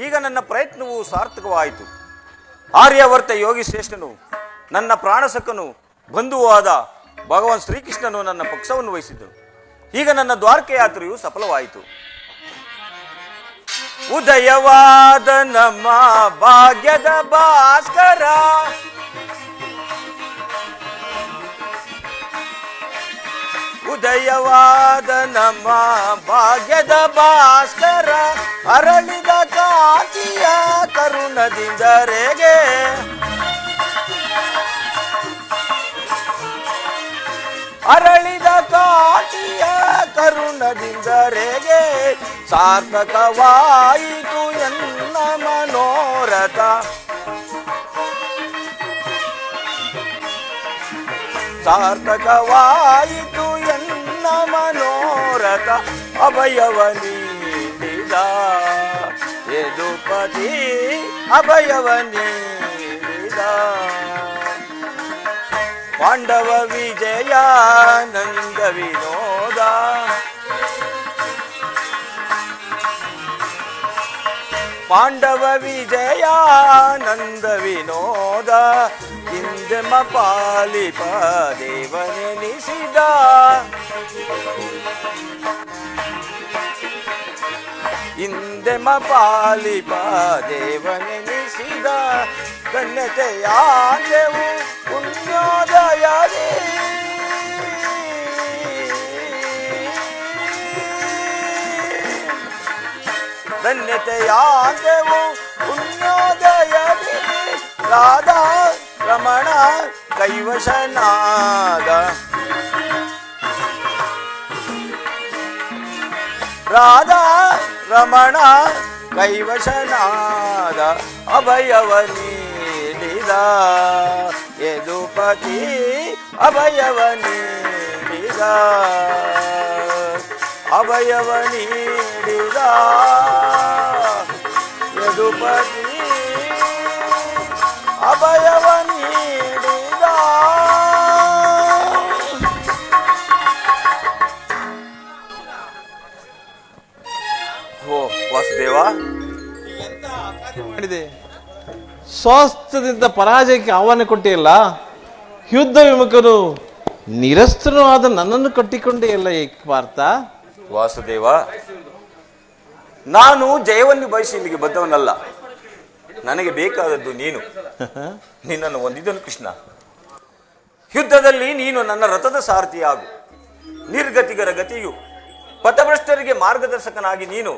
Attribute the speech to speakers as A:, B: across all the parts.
A: ಈಗ ನನ್ನ ಪ್ರಯತ್ನವು ಸಾರ್ಥಕವಾಯಿತು. ಆರ್ಯವರ್ತ ಯೋಗಿ ಶ್ರೇಷ್ಠನು, ನನ್ನ ಪ್ರಾಣಸಖನು, ಬಂಧುವೂ ಆದ ಭಗವಾನ್ ಶ್ರೀಕೃಷ್ಣನು ನನ್ನ ಪಕ್ಷವನ್ನು ವಹಿಸಿದ್ದನು. ಈಗ ನನ್ನ ದ್ವಾರಕೆ ಯಾತ್ರೆಯು ಸಫಲವಾಯಿತು. ಉದಯವಾದ ನಮ್ಮ ಭಾಗ್ಯದ ಭಾಸ್ಕರ, ಉದಯವಾದ ನಮ್ಮ ಭಾಗ್ಯದ ಭಾಸ್ಕರ, ಅರಳಿದ ಕಾಂತಿಯ ಕರುಣದಿಂದರೆಗೆ, ಅರಳಿದ ಕಾಂತಿಯ ಕರುಣದಿಂದರೆಗೆ, ಸಾರ್ಥಕವಾಯಿತು ಎನ್ನ ಮನೋರಥ, ಸಾರ್ಥಕವಾಯಿತು ಎನ್ನ ಮನೋರಥ. ಅಭಯವ ನೀಡಿದ ಯದುಪತಿ, ಅಭಯವ ನೀಡಿದ ಪಾಂಡವ ವಿಜಯ ನಂದ ವಿನೋದ, ಪಾಂಡವ ವಿಜಯ ನಂದ ವಿನೋದ, ಹಿಂದೆಮ ಪಾಲಿಪ ದೇವನೆನಿಸಿದ, ಹಿಂದೆಮ ಪಾಲಿಪ ದೇವನೆನಿಸಿದ, ಕನ್ಯತೆಯಾದೆವು ಪುಣ್ಯೋದಯದಿ, ಧನ್ಯತೆಯಾದೆವು ಪುಣ್ಯೋದಯದಿ, ರಾಧಾ ರಮಣ ಕೈವಶನಾದ, ರಾಧಾ ರಮಣ ಕೈವಶನಾದ, ಅಭಯವ ನೀಡಿದ ಯದುಪತಿ, ಅಭಯವ ನೀಡಿದ, ಅಭಯವ ನೀಡಿದ ಯದುಪತಿ, ಅಭಯವ ನೀಡಿದ. ಓ ವಾಸುದೇವ,
B: ಮಾಡಿದೆ ಸ್ವಾಸ್ಥ್ಯದಿಂದ ಪರಾಜಯಕ್ಕೆ ಆಹ್ವಾನ ಕೊಟ್ಟಿಯಲ್ಲ, ಯುದ್ಧ ವಿಮುಖನು ನಿರಸ್ತನೂ ಆದ ನನ್ನನ್ನು ಕಟ್ಟಿಕೊಂಡೇ ಅಲ್ಲ ಪಾರ್ಥ.
A: ವಾಸುದೇವ, ನಾನು ಜಯವನ್ನು ಬಯಸಿ ಇಲ್ಲಿಗೆ ಬದ್ದವನಲ್ಲ. ನನಗೆ ಬೇಕಾದದ್ದು ನೀನು. ನಿನ್ನನ್ನು ಹೊಂದಿದನು ಕೃಷ್ಣ. ಯುದ್ಧದಲ್ಲಿ ನೀನು ನನ್ನ ರಥದ ಸಾರಥಿಯಾಗು. ನಿರ್ಗತಿಗರ ಗತಿಯು, ಪಥಭ್ರಷ್ಟರಿಗೆ ಮಾರ್ಗದರ್ಶಕನಾಗಿ ನೀನು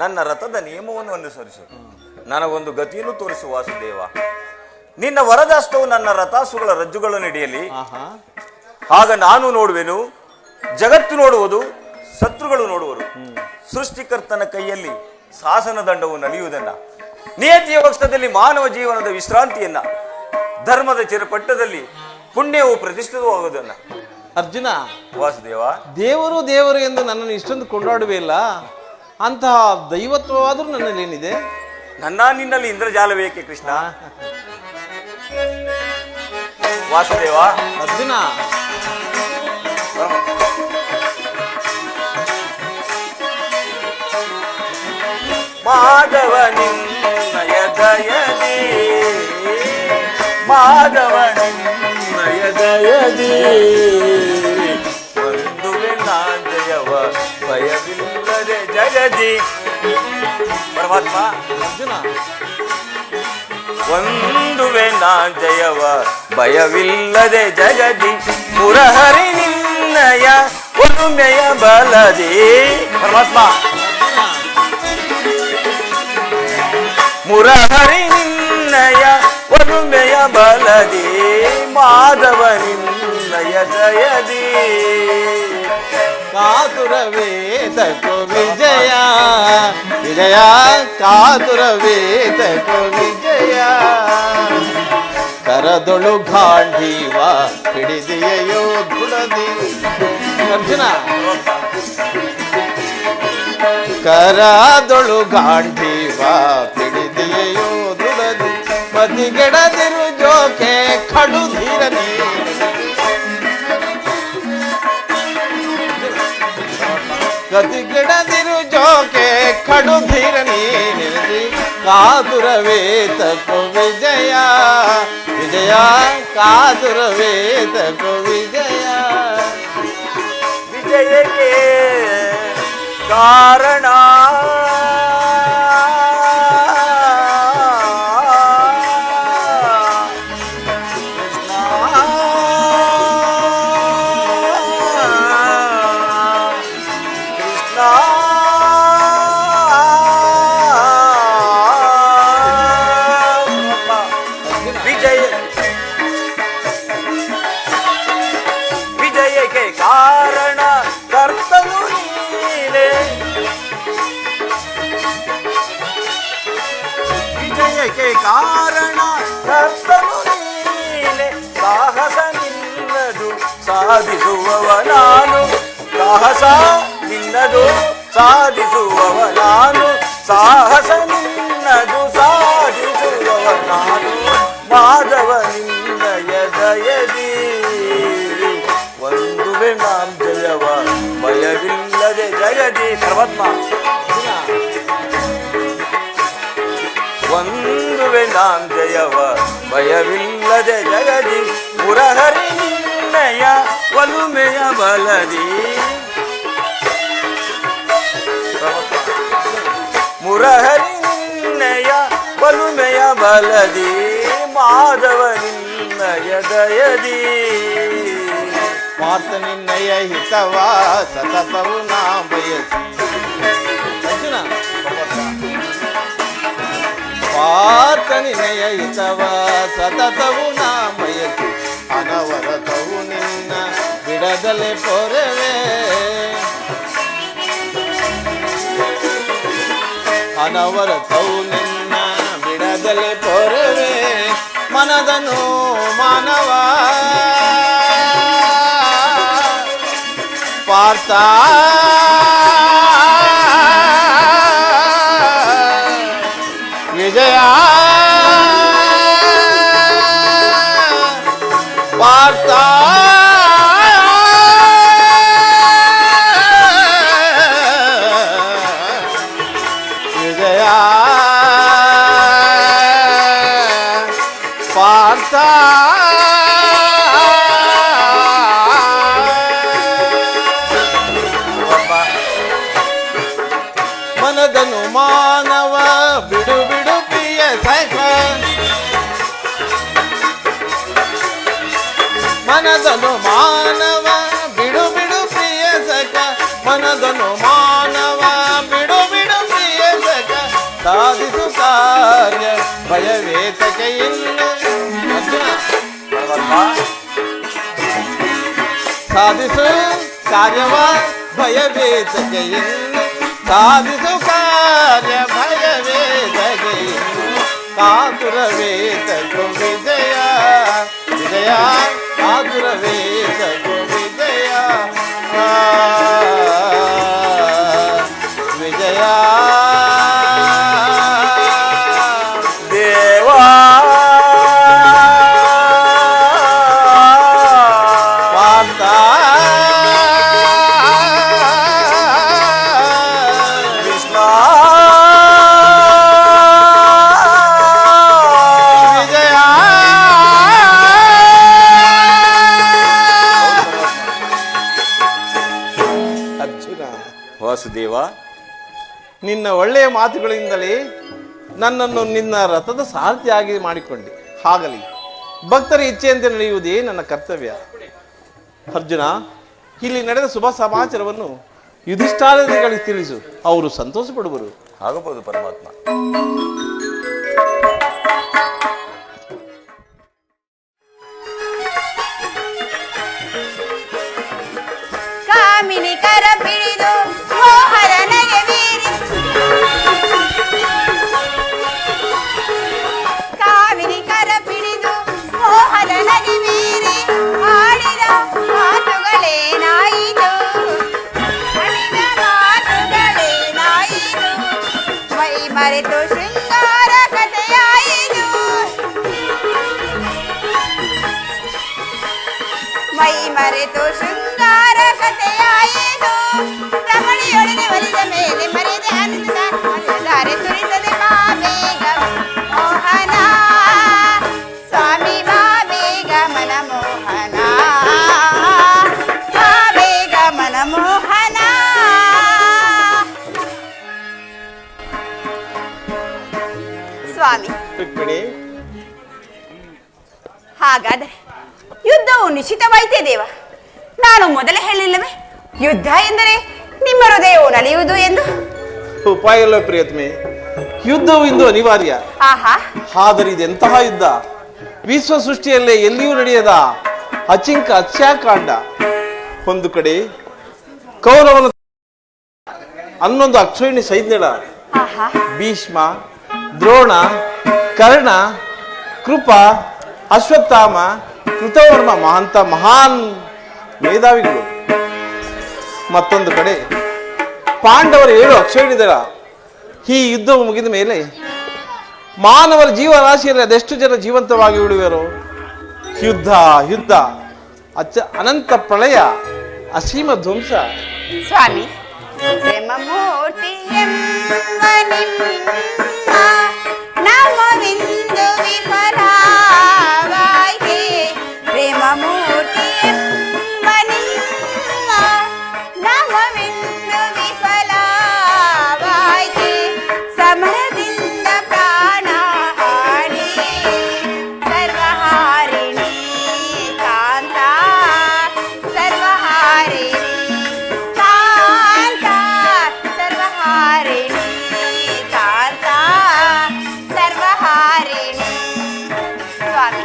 A: ನನ್ನ ರಥದ ನಿಯಮವನ್ನು ಅನುಸರಿಸು. ನನಗೊಂದು ಗತಿಯನ್ನು ತೋರಿಸು ವಾಸುದೇವ. ನಿನ್ನ ವರದಾಸ್ತವು ನನ್ನ ರಥಾಸುಗಳ ರಜ್ಜುಗಳನ್ನು ಹಿಡಿಯಲಿ. ಆಗ ನಾನು ನೋಡುವೆನು, ಜಗತ್ತು ನೋಡುವುದು, ಶತ್ರುಗಳು ನೋಡುವರು. ಸೃಷ್ಟಿಕರ್ತನ ಕೈಯಲ್ಲಿ ಶಾಸನ ದಂಡವು ನಲಿಯುವುದನ್ನ, ನಿಯತಿಯ ಪಕ್ಷದಲ್ಲಿ ಮಾನವ ಜೀವನದ ವಿಶ್ರಾಂತಿಯನ್ನ, ಧರ್ಮದ ಚಿರಪಟ್ಟದಲ್ಲಿ ಪುಣ್ಯವು ಪ್ರತಿಷ್ಠಿತವಾಗುವುದನ್ನ.
B: ಅರ್ಜುನ,
A: ವಾಸುದೇವ,
B: ದೇವರು ದೇವರು ಎಂದು ನನ್ನನ್ನು ಇಷ್ಟೊಂದು ಕೊಂಡಾಡುವೆ ಇಲ್ಲ, ಅಂತಹ ದೈವತ್ವವಾದರೂ ನನ್ನಲ್ಲಿ ಏನಿದೆ?
A: ನನ್ನ ನಿನ್ನಲ್ಲಿ ಇಂದ್ರಜಾಲ ಬೇಕೆ ಕೃಷ್ಣ. ವಾಸುದೇವ,
B: ಅರ್ಜುನ,
A: ಮಾಧವ ನಿನ್ನಯ ದಯದಿ, ಮಾಧವ ನಿನ್ನಯ ದಯದಿ, ಒಂದುವೆ ನಾಂಜಯವ ಭಯವಿಲ್ಲದೆ ಜಗದಿ. ಪರಮಾತ್ಮ,
B: ಅರ್ಜುನ,
A: ಒಂದುವೆ ನಾಂಜಯವ ಭಯವಿಲ್ಲದೆ ಜಗದಿ, ಮುರಹರಿ ನಿನ್ನಯ ಒಲುಮೆಯ ಬಲದಿ. ಪರಮಾತ್ಮ, ಮುರಹರಿ ನಿನ್ನಯ ಒಲುಮೆಯ ಬಲದಿ, ಮಾಧವ ನಿನ್ನಯ ದಯದಿ.
B: ಕಾತುರವೇತಕೋ ವಿಜಯ ವಿಜಯ, ಕಾತುರವೇತಕೋ ವಿಜಯ, ಕರದೊಳು ಗಾಂಧೀವ ಹಿಡಿದೆಯೋ ದುಡದಿ. ಅರ್ಜುನ, ಕರದೊಳು ಗಾಂಧೀವ ಹಿಡಿದೆಯೋ ದುಡದಿ, ಮತಿಗೆಡದಿರು ಜೋಕೆ ಖಡುಧೀರನಿ. ಗತಿಗೆಡದಿರು ಜೋಕೆ ಖಡುಧೀರನಿ, ಕಾದುರವೇತಕು ವಿಜಯ ವಿಜಯ ಕಾದುರವೇತಕು ವಿಜಯ
A: ವಿಜಯಕ್ಕೆ ಕಾರಣ ವಿಜಯಕ್ಕೆ ಕಾರಣ ಕರ್ತನು ನೀನೆ ವಿಜಯಕ್ಕೆ ಕಾರಣ ಕರ್ತನು ನೀನೆ ಸಾಹಸ ನಿನ್ನದು ಸಾಧಿಸುವವ ನಾನು ಸಾಹಸ ನಿನ್ನದು ಸಾಧಿಸುವವ ನಾನು ಸಾಹಸ ನಿನ್ನದು ಸಾಧಿಸುವವ ನಾನು ಮಾಧವ ನಿನ್ನಯ ದಯದಿ ಒಂದುವೆ ನಾಂ ಜಯವ ಭಯವಿಲ್ಲದೆ ಜಗದಿ ಸರ್ವತ್ಮ ಒಂದುವೆ ನಾಂ ಜಯವ ಭಯವಿಲ್ಲದೆ ಜಗದಿ ಮುರಹರಿ ನಿನ್ನಯ ಒಲುಮೆಯ ಬಲದಿ ಮುರಹರಿ ನಿನ್ನಯ ಒಲುಮೆಯ ಬಲದಿ ಮಾಧವ ನಿನ್ನಯ ದಯದಿ
B: ಪಾರ್ಥ ನಿನ್ನಯ ಹಿತವ ಸತತವು ನಾ ಬಯಸಿ ಅರ್ಜುನ ಪಾರ್ಥ ನಿನ್ನಯ ಹಿತವ ಸತತವು ನಾ ಬಯಸಿ ಅನವರತವು ನಿನ್ನ ಬಿಡದಲೆ ಪೊರವೆ ಅನವರತವು ನಿನ್ನ ಬಿಡದಲೆ ಪೊರವೆ ಮನದನು ಮಾನವ ಪಾರ್ಥ ವಿಜಯ ಪಾರ್ಥ ವಿಜಯ ಪಾರ್ಥ ಮನದನು ಮಾನವ ಬಿಡು ಬಿಡು ಪ್ರಿಯ ಸಖ ಮನದನು ಮಾನವ ಬಿಡು ಬಿಡು ಪ್ರಿಯ ಸಖ ಮನದನು ಮಾನವ ಬಿಡು ಬಿಡು ಪ್ರಿಯ ಸಖ ಸಾಧಿಸು ಕಾರ್ಯ ಭಯವೇತಕ್ಕೆ ಇನ್ನು ಸಾಧಿಸು ಕಾರ್ಯವ ಭಯವೇತಕ್ಕೆ ಇನ್ನು ಸಾಧಿಸು ಕಾರ್ಯ ಭಯವೇತಕ್ಕೆ ಇನ್ನು ಕಾತುರವೇತಕು ವಿಜಯ ವಿಜಯ ಕಾತುರವೇತಕು ವಿಜಯ ವಿಜಯ
A: ದೇವಾ
B: ಪಾರ್ಥ
A: ಕೃಷ್ಣ
B: ವಿಜಯ ಅರ್ಜುನ
A: ವಾಸುದೇವ
B: ನಿನ್ನ ಒಳ್ಳೆಯ ಮಾತುಗಳಿಂದಲೇ ನನ್ನನ್ನು ನಿನ್ನ ರಥದ ಸಾರಥಿಯಾಗಿ ಮಾಡಿಕೊಂಡೆ. ಹಾಗಲಿ ಭಕ್ತರ ಇಚ್ಛೆಯಂತೆ ನಡೆಯುವುದೇ ನನ್ನ ಕರ್ತವ್ಯ. ಅರ್ಜುನ, ಇಲ್ಲಿ ನಡೆದ ಶುಭ ಸಮಾಚಾರವನ್ನು ಯುಧಿಷ್ಠಿರರಿಗೆ ತಿಳಿಸು, ಅವರು ಸಂತೋಷ ಪಡುವರು.
A: ಆಗಬಹುದು ಪರಮಾತ್ಮ.
C: ಕಾಮಿನಿ ಕರ ಬಿಡಿದು ಮೋಹರನಗೆ ಬೀರಿ ಕಾಮಿನಿ ಕರ ಬಿಡಿದು ಮೋಹರನಗೆ ಬೀರಿ ಆಡಿದ ಮಾತುಗಳೇನಾಯಿತು ಆಡಿದ ಮಾತುಗಳೇನಾಯಿತು ಮೈ ಮರೆತು ಶೃಂಗಾರ ಕಥೆಯಾಯಿತು ಮೈ ಮರೆತು ಶೃಂಗಾರ ಕಥೆಯಾಯಿತು ರಮಣಿಯೊಡನೆ ಒಲಿದ ಮೇಲೆ ಮರೆದೆ ಅಂದ ಧಾರೆ ಸುರಿಸದೆ ಬಾ ಬೇಗ ಸ್ವಾಮಿ,
B: ರುಕ್ಮಿಣಿ,
C: ಹಾಗಾದರೆ ಯುದ್ಧವು ನಿಶ್ಚಿತವಾಯಿತೇ ದೇವ? ನಾನು ಮೊದಲೇ ಹೇಳಿಲ್ಲವೇ ಯುದ್ಧ ಎಂದರೆ ನಿಮ್ಮ ಹೃದಯವು ನಲಿಯುವುದು ಎಂದು?
B: ಉಪಾಯ ಇಲ್ಲ ಪ್ರಿಯತ್ಮೆ, ಯುದ್ಧವು ಇಂದು ಅನಿವಾರ್ಯ.
C: ಆಹಾ,
B: ಆದರೆ ಇದೆಂತಹ ಯುದ್ಧ? ವಿಶ್ವ ಸೃಷ್ಟಿಯಲ್ಲೇ ಎಲ್ಲಿಯೂ ನಡೆಯದ ಅಚಿಂಕ ಹತ್ಯಾಕಾಂಡ. ಒಂದು ಕಡೆ ಕೌರವನ ಹನ್ನೊಂದು ಅಕ್ಷೋಹಿಣಿ ಸೈನ್ಯದ
C: ಆಹಾ,
B: ಭೀಷ್ಮ, ದ್ರೋಣ, ಕರ್ಣ, ಕೃಪ, ಅಶ್ವತ್ಥಾಮ, ಕೃತವರ್ಮ ಮಹಾನ್ ಮೇಧಾವಿಗಳು. ಮತ್ತೊಂದು ಕಡೆ ಪಾಂಡವರ 7 ಅಕ್ಷೋಹಿಣಿದಳ. ಈ ಯುದ್ಧವು ಮುಗಿದ ಮೇಲೆ ಮಾನವರ ಜೀವರಾಶಿಯಲ್ಲಿ ಅದೆಷ್ಟು ಜನ ಜೀವಂತವಾಗಿ ಉಳಿಯುವರು? ಯುದ್ಧ ಯುದ್ಧ, ಅನಂತ ಪ್ರಳಯ, ಅಸೀಮ ಧ್ವಂಸ.
C: ಸ್ವಾಮಿ, ಪ್ರೇಮಮೂರ್ತಿ ಎಂಬ ನಿಮ್ಮ ನಾಮವಿಂದು ವಿಫಲವಾಯಿತೆ. ಪ್ರೇಮಮೂರ್ತಿ ಎಂಬ ನಿಮ್ಮ ನಾಮವಿಂದು ವಿಫಲವಾಯಿತೆ. ಸಮರದಿಂದ ಪ್ರಾಣ ಹಾನಿ ಸರ್ವಹಾರಿಣಿ ಕಾಂತ, ಸರ್ವಹಾರಿಣಿ ಕಾಂತ, ಸರ್ವಹಾರಿಣಿ ಕಾಂತ, ಸರ್ವಹಾರಿಣಿ. ಸ್ವಾಮಿ,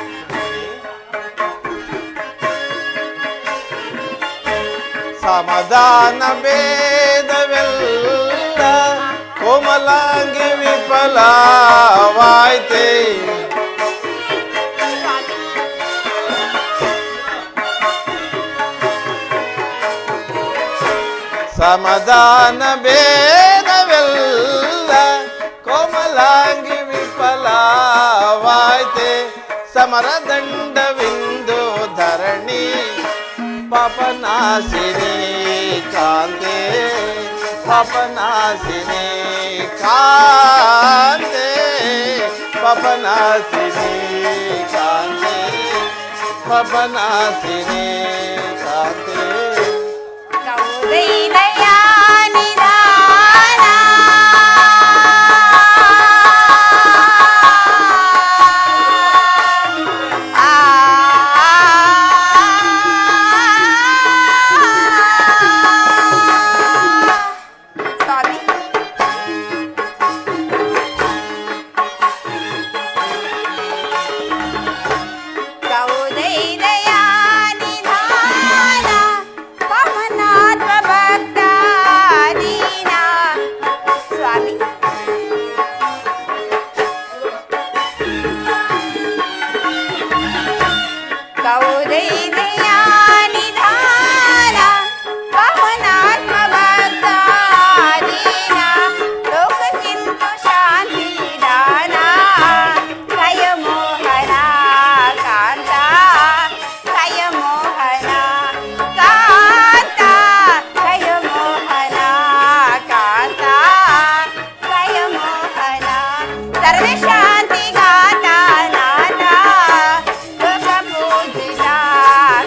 B: ಸಮಾಧಾನ ಭೇದವೆಲ್ಲ ಕೋಮಲಾಂಗಿ ವಿಫಲವಾಯ್ತೆ. ಸಮಾಧಾನ ಭೇದವೆಲ್ಲ ಕೋಮಲಾಂಗಿ ವಿಫಲವಾಯ್ತೆ. ಸಮರದಂಡವಿಂದು ಧರಣಿ ಪಾಪನಾಶಿನಿ ಕಾಂತೆ, ಪಾಪನಾಶಿನಿ ಕಾಂತೆ, ಪಾಪನಾಶಿನಿ ಕಾಂತೆ, ಪಾಪನಾಶಿನಿ ಕಾಂತೆ.
C: ಕೌದೈಲಯಾ ನಿಧಾನ ಆ ಸ್ವಾಮಿ, ಕೌದೈಲಯಾ ನಿಧಾನ ಪವನಾತ್ಮ ಭಕ್ತ ದೀನ. ಸ್ವಾಮಿ, ಕೌದೈಲಯಾ ನಿಧಾನ ಪವನಾತ್ಮ ಭಕ್ತ ದೀನ. ಲೋಕಕ್ಕಿಂತು ಶಾಂತಿ ದಾನ ಕಯ ಮೋಹನ ಕಾಂತ, ಕಯ ಮೋಹನ ಕಾಂತ, ಕಯ ಮೋಹನ ಕಾಂತ, ಕಯ ಮೋಹನ. ಸರ್ವ ಶಾಂತಿ ಗಾತ ನಾಥ ಲೋಕ ಪೂಜಿತ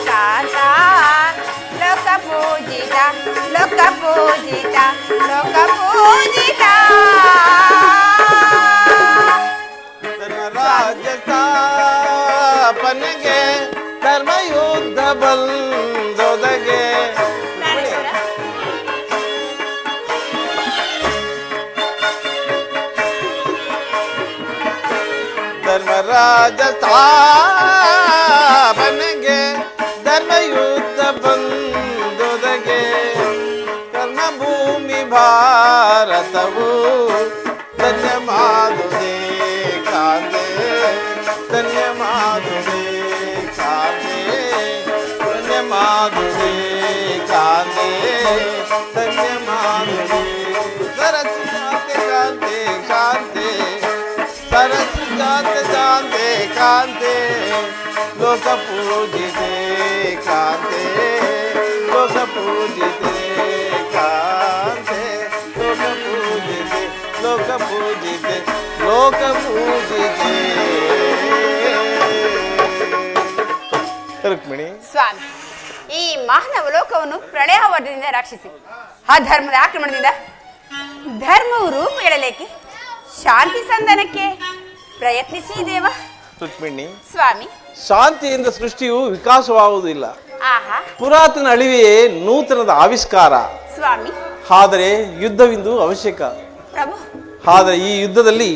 C: ಕಾಂತ, ಲೋಕ ಪೂಜಿತ, ಲೋಕ ಪೂಜಿತ, ಲೋಕ ಪೂಜಿತ.
B: ರಾಜ್ಯ ಸ್ಥಾಪನೆಗೆ ಧರ್ಮಯುದ್ಧ ಬಂದೊದಗೆ. ಧರ್ಮರಾಜ ಸ್ಥಾಪನೆಗೆ ಧರ್ಮಯುದ್ಧ ಬಂದೊದಗೆ. ಕರ್ಮಭೂಮಿ ಭಾರತವು ಧನ್ಯ ಮಾದುದೆ ಕಾಂತೆ, ಧನ್ಯ ಮಾದುದೆ ಕಾಂತೆ, ಧನ್ಯ ಮಾದುದೆ ಕಾಂತೆ, ಧನ್ಯ ಮಾದುದೆ. ಸರಸು ಜಾತೆ ಕಾಂತೆ ಕಾಂತೆ, ಸರಸು ಜಾತೆ ಜಾತೆ ಕಾಂತೆ, ಲೋಕ ಪೂಜಿತೆ ಕಾಂತೆ, ಲೋಕ ಪೂಜಿತೆ ಕಾಂತೆ, ಲೋಕ ಪೂಜಿತೆ, ಲೋಕ ಪೂಜಿತೆ, ಲೋಕ ಪೂಜಿತೆ. ರುಕ್ಮಿಣಿ,
C: ಸ್ವಾಮಿ, ಈ ಮಾನವ ಲೋಕವನ್ನು ಪ್ರಳಯಾವರ್ಧದಿಂದ ರಕ್ಷಿಸಿ ಅಧರ್ಮದ ಆಕ್ರಮಣದಿಂದ ಧರ್ಮವು ರೂಪುಗೊಳ್ಳಲಿಕ್ಕೆ, ಶಾಂತಿ ಸಂಧಾನಕ್ಕೆ ಪ್ರಯತ್ನಿಸಿ ದೇವ.
B: ರುಕ್ಮಿಣಿ,
C: ಸ್ವಾಮಿ.
B: ಶಾಂತಿಯಿಂದ ಸೃಷ್ಟಿಯು ವಿಕಾಸವಾಗುವುದಿಲ್ಲ.
C: ಆಹಾ.
B: ಪುರಾತನ ಅಳಿವೆಯೇ ನೂತನದ ಆವಿಷ್ಕಾರ.
C: ಸ್ವಾಮಿ.
B: ಆದರೆ ಯುದ್ಧವಿಂದು ಅವಶ್ಯಕ.
C: ಪ್ರಭು.
B: ಆದರೆ ಈ ಯುದ್ಧದಲ್ಲಿ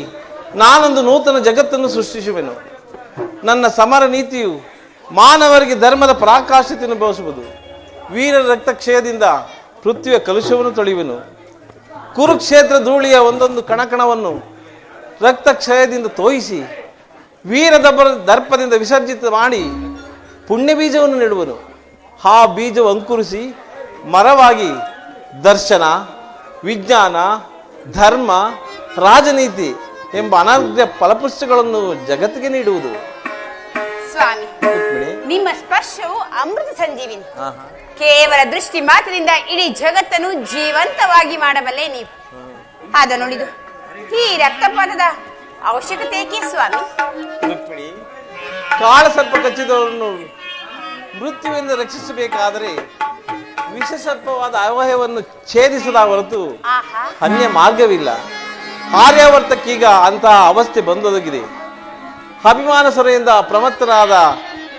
B: ನಾನೊಂದು ನೂತನ ಜಗತ್ತನ್ನು ಸೃಷ್ಟಿಸುವೆನು. ನನ್ನ ಸಮರ ನೀತಿಯು ಮಾನವರಿಗೆ ಧರ್ಮದ ಪರಾಕಾಷ್ಠತೆಯನ್ನು ಬಹುಸುವುದು. ವೀರರ ರಕ್ತಕ್ಷಯದಿಂದ ಪೃಥ್ವಿಯ ಕಲುಷವನ್ನು ತೊಳೆಯುವೆನು. ಕುರುಕ್ಷೇತ್ರ ಧೂಳಿಯ ಒಂದೊಂದು ಕಣಕಣವನ್ನು ರಕ್ತಕ್ಷಯದಿಂದ ತೋಯಿಸಿ ದರ್ಪದಿಂದ ವಿಸರ್ಜಿತ ಮಾಡಿ ಪುಣ್ಯ ಬೀಜವನ್ನು ನೆಡುವನು. ಆ ಬೀಜವು ಅಂಕುರಿಸಿ ಮರವಾಗಿ ದರ್ಶನ, ವಿಜ್ಞಾನ, ಧರ್ಮ, ರಾಜನೀತಿ ಎಂಬ ಅನರ್ಘ್ಯ ಫಲಪುಷ್ಪಗಳನ್ನು ಜಗತ್ತಿಗೆ ನೀಡುವುದು.
C: ಸ್ವಾಮಿ, ನಿಮ್ಮ ಸ್ಪರ್ಶವು ಅಮೃತ ಸಂಜೀವಿನಿ. ಕೇವಲ ದೃಷ್ಟಿ ಮಾತ್ರದಿಂದ ಇಡೀ ಜಗತ್ತನ್ನು ಜೀವಂತವಾಗಿ ಮಾಡಬಲ್ಲೆ ನೀವು. ಆದ ನುಡಿದು ಈ ರಕ್ತಪಾತದ ಅವಶ್ಯಕತೆ ಏಕೆ ಸ್ವಾಮಿ?
B: ಕಾಳ ಸರ್ಪ ಕಚ್ಚಿದವರನ್ನು ಮೃತ್ಯುವಿಂದ ರಕ್ಷಿಸಬೇಕಾದರೆ ವಿಷಸರ್ಪವಾದ ಅವಯವವನ್ನು ಛೇದಿಸದ ಹೊರತು ಅನ್ಯ ಮಾರ್ಗವಿಲ್ಲ. ಆರ್ಯಾವರ್ತಕ್ಕೀಗ ಅಂತಹ ಅವಸ್ಥೆ ಬಂದೊದಗಿದೆ. ಅಭಿಮಾನ ಸೊರೆಯಿಂದ ಪ್ರಮತ್ತರಾದ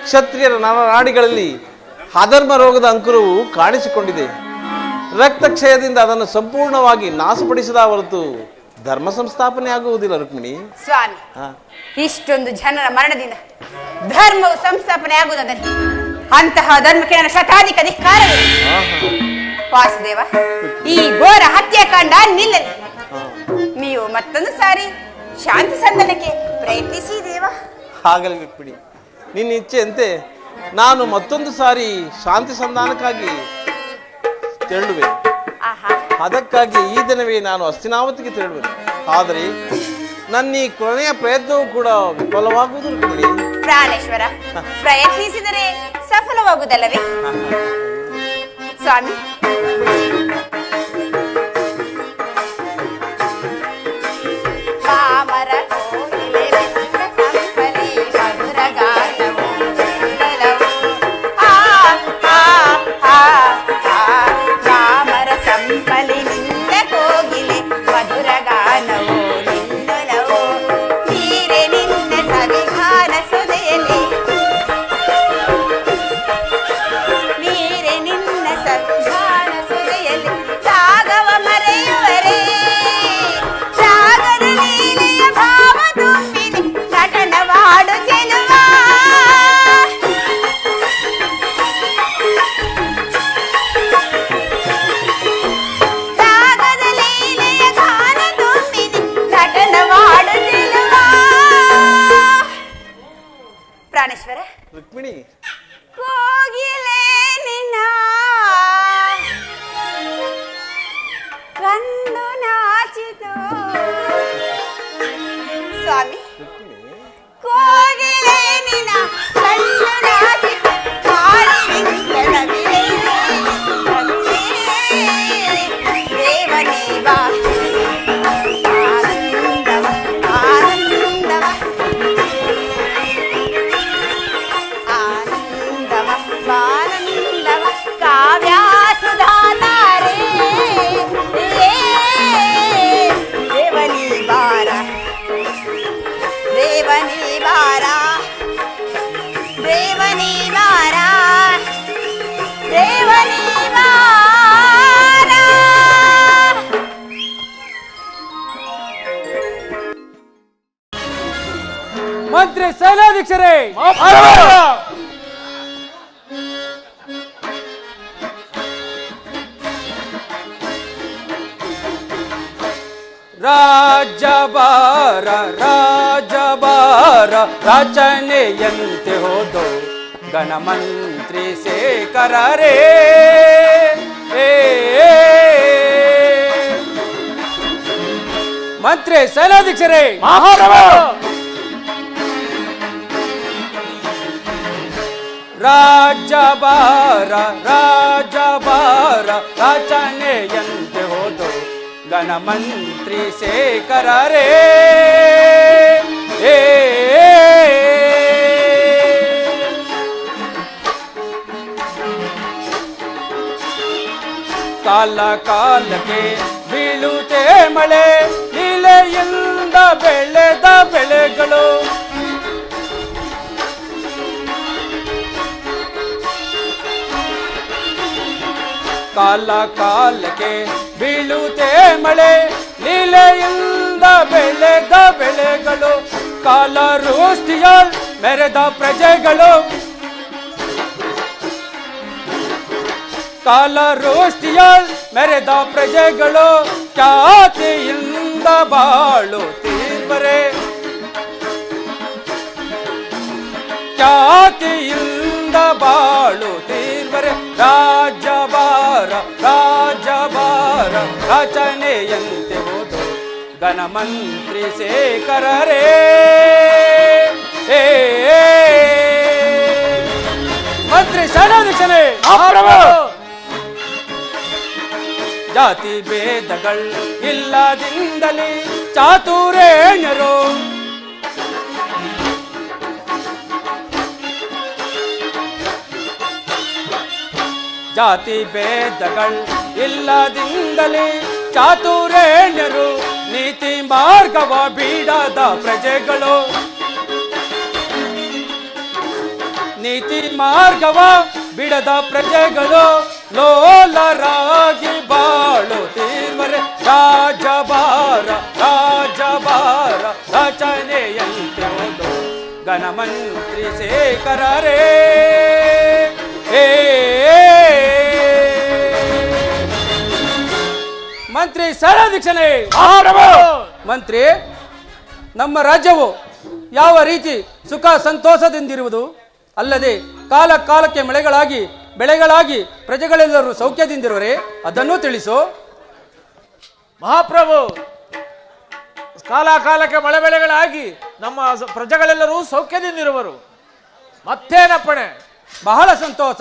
B: ಕ್ಷತ್ರಿಯರ ನರನಾಡಿಗಳಲ್ಲಿ ಅಧರ್ಮ ರೋಗದ ಅಂಕುರವು ಕಾಣಿಸಿಕೊಂಡಿದೆ. ರಕ್ತಕ್ಷಯದಿಂದ ಅದನ್ನು ಸಂಪೂರ್ಣವಾಗಿ ನಾಶಪಡಿಸದ ಹೊರತು ಧರ್ಮ ಸಂಸ್ಥಾಪನೆ ಆಗುವುದಿಲ್ಲ. ರುಕ್ಮಿಣಿ
C: ಸ್ವಾಮಿ, ಇಷ್ಟೊಂದು ಜನರ ಮರಣದಿಂದ ಧರ್ಮವು ಸಂಸ್ಥಾಪನೆ ಆಗುವುದಾದರೆ ಅಂತಹ ಧರ್ಮಕ್ಕೆ ನನ್ನ ಶತಾಧಿಕ ಧಿಕ್ಕಾರವಿದೆ. ವಾಸುದೇವ, ಈ ಘೋರ ಹತ್ಯಾಕಾಂಡ ನಿಲ್ಲಲಿ. ನೀವು ಮತ್ತೊಂದು ಸಾರಿ ಶಾಂತಿ ಸಂಧಾನಕ್ಕೆ ಪ್ರಯತ್ನಿಸಿ ದೇವ.
B: ಆಗಲಿ ರುಕ್ಮಿಣಿ, ನಿನ್ನ ಇಚ್ಛೆಯಂತೆ ನಾನು ಮತ್ತೊಂದು ಸಾರಿ ಶಾಂತಿ ಸಂಧಾನಕ್ಕಾಗಿ ತೆರಳುವೆ. ಅದಕ್ಕಾಗಿ ಈ ದಿನವೇ ನಾನು ಹಸ್ತಿನಾವತಿಗೆ ತೆರಳುವೆ. ಆದರೆ ನನ್ನ ಈ ಕೊನೆಯ ಪ್ರಯತ್ನವೂ ಕೂಡ ವಿಫಲವಾಗುವುದು ರುಕ್ಮಿಣಿ.
C: ಪ್ರಾಣೇಶ್ವರ, ಪ್ರಯತ್ನಿಸಿದರೆ ಸಫಲವಾಗುವುದಲ್ಲವೇ ಸ್ವಾಮಿ? ಮಾಮರ ಕೋಗಿಲೆ ಸಂಪಲಿ ಮಧುರ ಗಾನವು ಮಾಮರ ಸಂಪಲಿ ನಿಂದ ಕೋಗಿಲೆ ಮಧುರ ಗಾನವು ನಿನ್ನಲವು ನೀರೆ ನಿನ್ನ ಸವಿಧಾನ ಸುದೆಯಲ್ಲಿ ನೀರೆ ನಿನ್ನ ಸವಿಧಾನ ಸುದೆಯಲ್ಲಿ ಸಾಗವ ಮರೆಯುವರೇ ಸಾಗರ ಲೀಲೆಯ ಭಾವ ತುಂಬಿದೆ ನಟನವಾಡು ಚೆಲುವ ಸಾಗರ ಲೀಲೆಯ ಗಾನ ತುಂಬಿದೆ ನಟನವಾಡು ಚೆಲುವ. ಪ್ರಾಣೇಶ್ವರ,
B: ರುಕ್ಮಿಣಿ,
C: ಕೋಗಿಲೆ ನಿನ್ನ ಕಣ್ಣು ನಾಚಿತು ಸ್ವಾಮಿ. ಕೋಗಿಲೆ ನಿನ್ನ ಕಣ್ಣು ನಾಚಿತು ದೇವದೇವ ಆನಂದವ ಆನಂದವ ಆನಂದವ ಆನಂದವ ಕಾವ್ಯಾಸುಧಾತಾರೆ ದೇವನಿ ಬಾರ ದೇವನಿ ಬಾರ ದೇವನಿ ಬಾರ ದೇವನಿ ಬಾರ.
D: ಮಂತ್ರಿ ಶೈಲಾಧೀಕ್ಷರೇ, ರಾಜಬಾರ ರಾಜಬಾರ ರಚನೆಯಂತೆ ಹೋದೋ ಗಣಮಂತ್ರಿ ಶೇಖರರೇ. ಮಂತ್ರಿ ಶೈಲಾಧೀಕ್ಷರೇ, ರಾಜಬಾರ ರಾಜಬಾರ ರಚನೆಯಂತೆ ಹೋದೋ ಗಣಮಂತ್ರಿ ಶೇಖರರೇ. ಕಾಲ ಕಾಲಕ್ಕೆ ಬೀಳುತ್ತೆ ಮಳೆ, ಲೀಲೆಯಿಂದ ಬೆಳೆದ ಬೆಳೆಗಳು ಕಾಲ ಕಾಲಕ್ಕೆ ಬೀಳುತ್ತೆ ಮಳೆ, ಲೀಲೆಯಿಂದ ಬೆಳೆದ ಬೆಳೆಗಳು, ಕಾಲವೃಷ್ಟಿಯ ಮೆರೆದ ಪ್ರಜೆಗಳು, ಕಾಲವೃಷ್ಟಿಯ ಮೆರೆದ ಪ್ರಜೆಗಳು, ಖ್ಯಾತಿಯಿಂದ ಬಾಳುತ್ತೀರ್ವರೆ, ಖ್ಯಾತಿಯಿಂದ ಬಾಳುತ್ತೀರ್ವರೆ. ರಾಜಭಾರ ರಾಜಭಾರ ರಚನೆಯಂತೆ ಓದು ಘನಮಂತ್ರಿ ಶೇಖರರೇ. ಮಂತ್ರಿ ಸೇನಾಧೀಶನೇ, ಜಾತಿ ಭೇದಗಳು ಇಲ್ಲದಿಂದಲೇ ಚಾತುರ್ಯರು, ಜಾತಿ ಭೇದಗಳು ಇಲ್ಲದಿಂದಲೇ ಚಾತುರ್ಯರು, ನೀತಿ ಮಾರ್ಗವ ಬಿಡದ ಪ್ರಜೆಗಳು, ನೀತಿ ಮಾರ್ಗವ ಬಿಡದ ಪ್ರಜೆಗಳು, ಲೋಲರಾಗಿ ಬಾಳುತ್ತೀರ್ವರೆ. ರಾಜಭಾರ ರಾಜಭಾರ ರಚನೆಯಂತೆ ಓದು ಘನಮಂತ್ರಿ ಶೇಖರರೇ. ಮಂತ್ರಿ ಸೇನಾಧೀಶನೇ, ಮಂತ್ರಿ, ನಮ್ಮ ರಾಜ್ಯವು ಯಾವ ರೀತಿ ಸುಖ ಸಂತೋಷದಿಂದಿರುವುದು, ಅಲ್ಲದೆ ಕಾಲ ಕಾಲಕ್ಕೆ ಮಳೆಗಳಾಗಿ ಬೆಳೆಗಳಾಗಿ ಪ್ರಜೆಗಳೆಲ್ಲರೂ ಸೌಖ್ಯದಿಂದಿರುವರೆ ಅದನ್ನು ತಿಳಿಸು.
B: ಮಹಾಪ್ರಭು, ಕಾಲ ಕಾಲಕ್ಕೆ ಮಳೆ ಬೆಳೆಗಳಾಗಿ ನಮ್ಮ ಪ್ರಜೆಗಳೆಲ್ಲರೂ ಸೌಖ್ಯದಿಂದಿರುವರು. ಮತ್ತೇನಪ್ಪಣೆ?
D: ಬಹಳ ಸಂತೋಷ.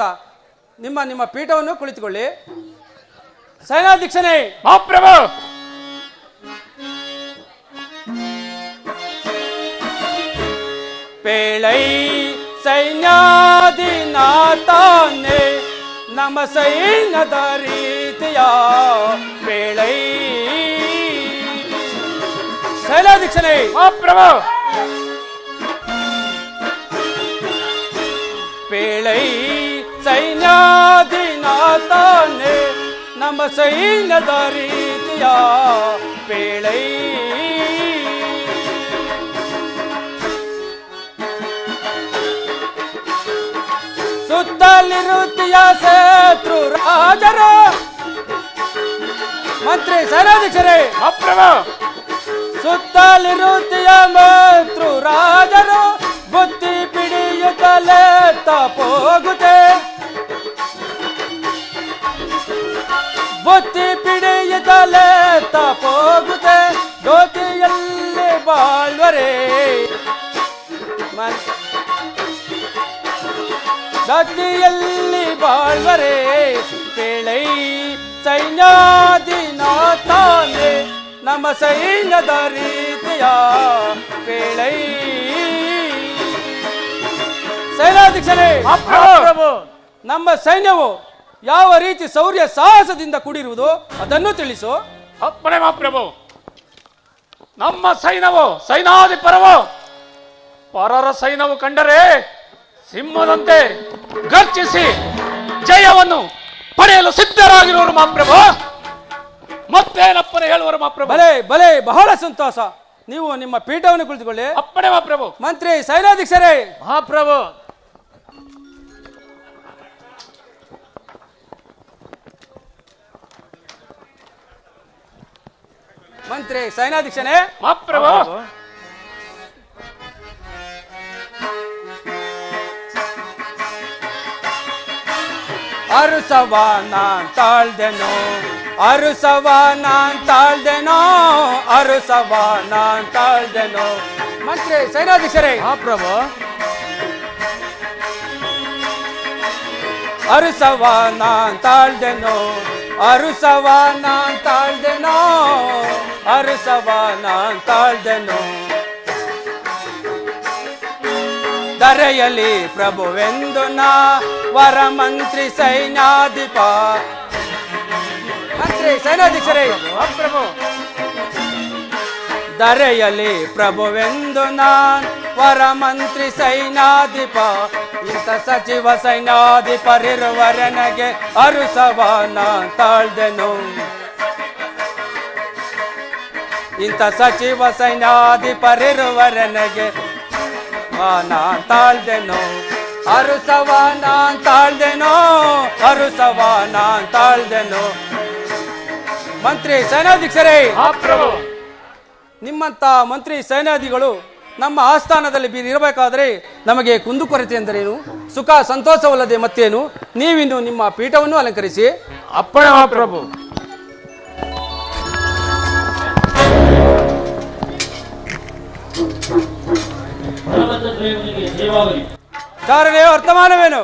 D: ನಿಮ್ಮ ನಿಮ್ಮ ಪೀಠವನ್ನು ಕುಳಿತುಕೊಳ್ಳಿ. ಸೇನಾಧೀಶನೇ,
B: ಮಹಾಪ್ರಭು,
D: ಪೇಳೈ ಸೈನ್ಯಾಧಿನಾಥನೇ ನಮ್ಮ ಸೈನ್ಯದ ರೀತಿಯ ಪೇಳೈ. ಸೇನಾಧೀಶನೇ,
B: ಮಹಾಪ್ರಭು,
D: ಪೇಳೈ ಸೈನ್ಯಾಧಿನಾಥನೇ ನಮ್ಮ ಸೈನ್ಯದ ರೀತಿಯ ಪೇಳೈ. ಸುತ್ತಲಿರುತ್ತೀಯ ಶತ್ರು ರಾಜರು. ಮಂತ್ರಿ ಸೇನಾಧೀಶರೇ,
B: ಮಹಾಪ್ರಭು,
D: ಸುತ್ತಲಿರುತ್ತೀಯ ಶತ್ರು ರಾಜರು, ಬುತ್ತಿ ಪಿಡಿಯುತ್ತಲೇ ತಪ್ಪೋಗುತ್ತೆ, ಬುತ್ತಿ ಪಿಡಿಯುತ್ತಲೇ ತಪ್ಪೋಗುತ್ತೆ, ಜ್ಯೋತಿಯಲ್ಲಿ ಬಾಳ್ವರೆ. ಗತಿಯಲ್ಲಿ ಬಾಳ್ವರೆ. ಪೇಳೈ ಸೈನ್ಯಾಧಿನಾಥನೇ ನಮ್ಮ ಸೈನ್ಯದ ರೀತಿಯ ಪೇಳೈ. ಸೇನಾಧೀಶನೇ,
B: ಮಹಾಪ್ರಭು,
D: ನಮ್ಮ ಸೈನ್ಯವು ಯಾವ ರೀತಿ ಶೌರ್ಯ ಸಾಹಸದಿಂದ ಕೂಡಿರುವುದು ಅದನ್ನು ತಿಳಿಸು.
E: ಅಪ್ಪಣೆ ಮಹಾಪ್ರಭು. ನಮ್ಮ ಸೈನ್ಯವು ಸೈನಾಧಿಪರವು, ಪರರ ಸೈನ್ಯವು ಕಂಡರೆ ಸಿಂಹದಂತೆ ಗರ್ಜಿಸಿ ಜಯವನ್ನು ಪಡೆಯಲು ಸಿದ್ಧರಾಗಿರುವರು ಮಹಾಪ್ರಭು. ಮತ್ತೇನಪ್ಪನೆ ಹೇಳುವರು ಮಹಾಪ್ರಭು?
D: ಬಲೆ ಬಲೆ, ಬಹಳ ಸಂತೋಷ. ನೀವು ನಿಮ್ಮ ಪೀಠವನ್ನು ಕುಳಿತುಕೊಳ್ಳಿ.
E: ಅಪ್ಪಣೆ ಮಹಾಪ್ರಭು.
D: ಮಂತ್ರಿ ಸೇನಾಧೀಶರೇ,
B: ಮಹಾಪ್ರಭು,
D: ಮಂತ್ರಿ ಸೇನಾಧೀಶನೇ,
E: ಮಹಾಪ್ರಭು.
D: ಅರುಸವ ನಾನ್ ತಾಳ್ದೆನೋ, ಅರುಸವ ನಾನ್ ತಾಳ್ದೆನೋ, ಅರುಸವ ನಾನ್ ತಾಳ್ದೆನೋ. ಮಂತ್ರಿ ಸೇನಾಧೀಶರೇ,
B: ಮಹಾಪ್ರಭು,
D: ಅರುಸವ ನಾನ್ ತಾಳ್ದೆನೋ, ಅರುಸವ ನಾನ್ ತಾಳ್ದೆನೋ, ಅರುಸವ ನಾನ್ ತಾಳ್ದೆನೋ. ಧರೆಯಲಿ ಪ್ರಭುವೆಂದು ನಾ ವರ ಮಂತ್ರಿ ಸೈನ್ಯಾಧಿಪ. ಮಂತ್ರಿ ಸೇನಾಧೀಶರೇ,
E: ಮಹಾಪ್ರಭು.
D: ಧರೆಯಲಿ ಪ್ರಭುವೆಂದು ನಾನ್ ವರ ಮಂತ್ರಿ ಸೈನ್ಯಾಧಿಪ. ಇಂಥ ಸಚಿವ ಸೈನ್ಯಾಧಿಪರಿರುವರನಗೆ ಅರುಸವಾನ ತಾಳ್ದೆನು. ಇಂಥ ಸಚಿವ ಸೈನ್ಯಾಧಿಪರಿರುವರನಗೆ ತಾಳ್ದೆನು. ಅರುಸವಾನ ತಾಳ್ದೆನು, ಅರುಸವಾನ ತಾಳ್ದೆನು. ಮಂತ್ರಿ ಸೇನಾಧೀಕ್ಷರೇ,
E: ಮಹಾಪ್ರಭು.
D: ನಿಮ್ಮಂತ ಮಂತ್ರಿ ಸೇನಾಧಿಗಳು ನಮ್ಮ ಆಸ್ಥಾನದಲ್ಲಿ ಇರಬೇಕಾದ್ರೆ ನಮಗೆ ಕುಂದುಕೊರತೆ ಎಂದರೇನು, ಸುಖ ಸಂತೋಷವಲ್ಲದೆ ಮತ್ತೇನು? ನೀವಿನ್ನು ನಿಮ್ಮ ಪೀಠವನ್ನು ಅಲಂಕರಿಸಿ.
E: ಅಪ್ಪಣೆ ಮಹಾಪ್ರಭು.
D: ಚಾರಣೆಯ ವರ್ತಮಾನವೇನು?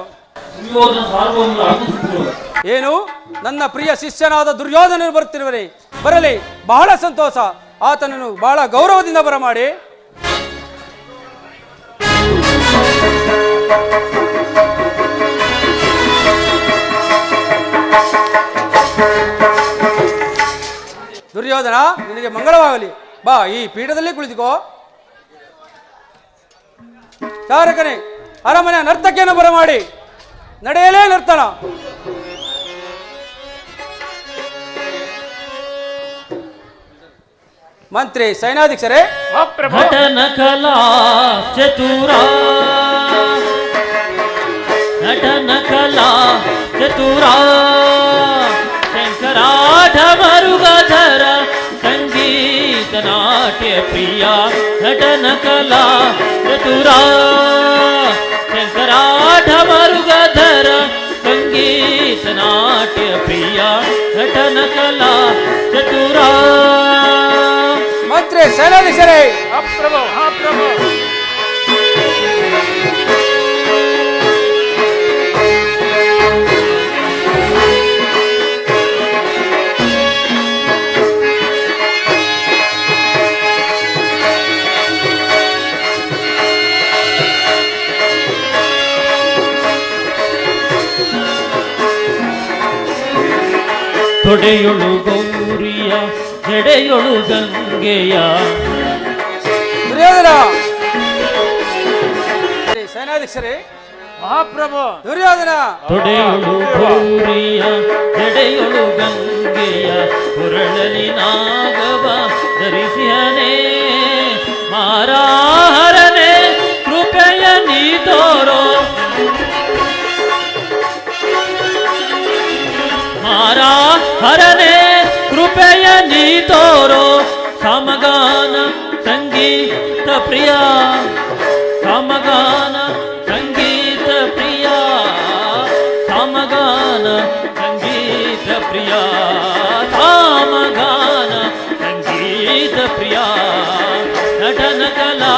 D: ಏನು? ನನ್ನ ಪ್ರಿಯ ಶಿಷ್ಯನಾದ ದುರ್ಯೋಧನನು ಬರುತ್ತಿರುವನೇ? ಬರಲಿ, ಬಹಳ ಸಂತೋಷ. ಆತನನ್ನು ಬಹಳ ಗೌರವದಿಂದ ಬರಮಾಡಿ. ದುರ್ಯೋಧನ, ನಿನಗೆ ಮಂಗಳವಾಗಲಿ. ಬಾ, ಈ ಪೀಠದಲ್ಲಿ ಕುಳಿತುಕೋ. ಚಾರಕನೇ, ಅರಮನೆ ನರ್ತಕಿಯನ್ನು ಬರಮಾಡಿ. ನಡೆಯಲೇ ನರ್ತನ. ಮಂತ್ರಿ ಸೇನಾಧೀಕ್ಷರೇ,
F: ನಟನ ಕಲಾ ಚತುರ, ನಟನ ಕಲಾ ಚತುರ, ಶಂಕರಾಢ ಮರುಗಧರ ಸಂಗೀತ ನಾಟ್ಯ ಪ್ರಿಯ. ನಟನ ಕಲಾ ಚತುರ, ಶಂಕರಾಢ ಮರುಗಧರ ಸಂಗೀತ ನಾಟ್ಯ ಪ್ರಿಯ. ನಟನ ಕಲಾ ಚತುರ.
D: ಮಂತ್ರಿ ಸೇನಾಧೀಕ್ಷರೇ,
E: ಮಹಾಪ್ರಭು. ಮಹಾಪ್ರಭು.
F: ತೊಡೆಯೊಳು ಗೌರಿಯ ಜಡೆಯೊಳು ಗಂಗೆಯ.
D: ದುರ್ಯೋಧನ. ಸೇನಾಧೀಕ್ಷರೇ,
E: ಮಹಾಪ್ರಭು.
D: ದುರ್ಯೋಧನ.
F: ತೊಡೆಯೊಳು ಗೌರಿಯ ಜಡೆಯೊಳು ಗಂಗೆಯ, ಕೊರಳಲಿ ನಾಗವ ಧರಿಸಿಯನೇ. ಮಾರಾಹರನೆ ಕೃಪೆಯ ನೀ ತೋರೋ, ಮಾರಾಹರನೆ ಕೃಪೆಯ ನೀ ತೋರೋ. ಸಮಗಾನ ಸಂಗೀತ ಪ್ರಿಯ, ಸಮಗಾನ ಸಂಗೀತ ಪ್ರಿಯ, ಸಮಗಾನ ಸಂಗೀತ ಪ್ರಿಯ, ಸಮಗಾನ ಸಂಗೀತ ಪ್ರಿಯ. ನಟನ ಕಲಾ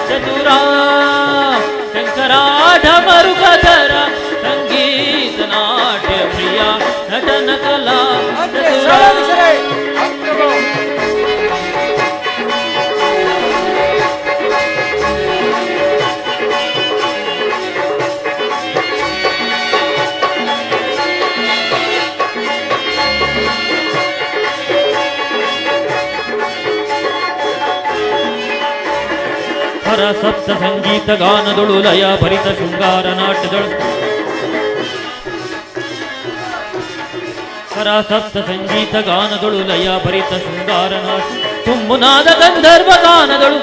F: ಚತುರ, ಶಂಕರಾಢ ಮರುಗಧರ ಸಂಗೀತ ನಾಟ್ಯ ಪ್ರಿಯ. ನಟನ ಕಲಾ
D: ಮಂತ್ರಿ
F: ಚತುರ.
D: ಸೇನಾಧೀಕ್ಷರೇ,
F: ಹರ ಸಪ್ತ ಸಂಗೀತ ಗಾನದೊಳು ಲಯ ಭರಿತ ಶೃಂಗಾರ ನಾಟ್ಯದಳು. ಹರ ಸಪ್ತ ಸಂಗೀತ ಗಾನದೊಳು ಲಯ ಭರಿತ ಶೃಂಗಾರ ನಾಟ್ಯ. ತುಂಬುನಾದ ಗಂಧರ್ವ ಗಾನದಳು,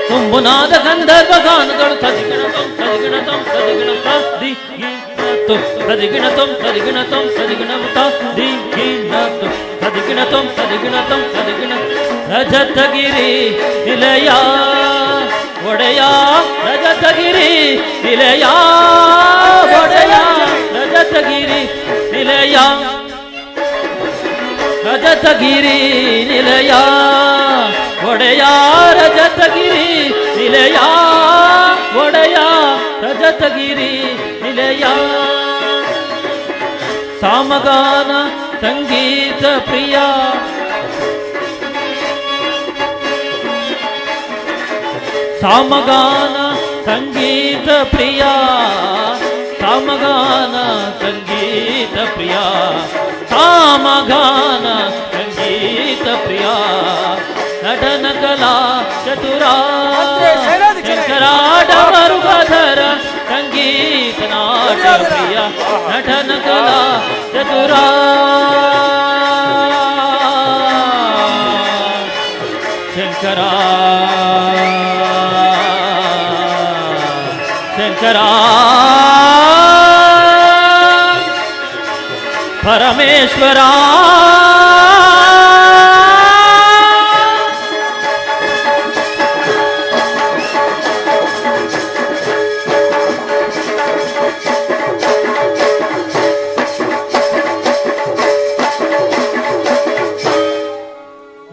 F: ತುಂಬುನಾದ ಗಂಧರ್ವ ಗಾನದಳು. ತದಿಗಿಣತಂ ತದಿಗಿಣತಂ ತದಿಗಿಣತಂ ದಿಗಿಣತಂ ತದಿಗಿಣತಂ ತದಿಗಿಣತಂ ತದಿಗಿಣತಂ ದಿಗಿಣತಂ ತದಿಗಿಣತಂ ತದಿಗಿಣತಂ ತದಿಗಿಣ. ರಜತಗಿರಿ ನಿಲಯ ಒಡೆಯ, ರಜತಗಿರಿ ನಿಲಯ ಒಡೆಯ, ರಜತಗಿರಿ ನಿಲಯ, ರಜತಗಿರಿ ನಿಲಯ ಒಡೆಯ, ರಜತಗಿರಿ ನಿಲಯ ಒಡೆಯ, ರಜತಗಿರಿ ನಿಲಯ. ಸಾಮಗಾನ ಸಂಗೀತ ಪ್ರಿಯ, ಸಾಮಗಾನ ಸಂಗೀತ ಪ್ರಿಯ, ಸಾಮಗಾನ ಸಂಗೀತ ಪ್ರಿಯ, ಸಾಮಗಾನ ಸಂಗೀತ ಪ್ರಿಯ. ನಟನ ಕಲಾ ಚತುರ,
D: ಮಂತ್ರಿ ಸೇನಾಧೀಕ್ಷರೇ,
F: ಶಂಕರಾಟ ಮರುಗಧರ ಸಂಗೀತ ನಾಟ್ಯ ಪ್ರಿಯ ನಟನ ಕಲಾ ಚತುರ ಶಂಕರ ಶಂಕರ ಪರಮೇಶ್ವರ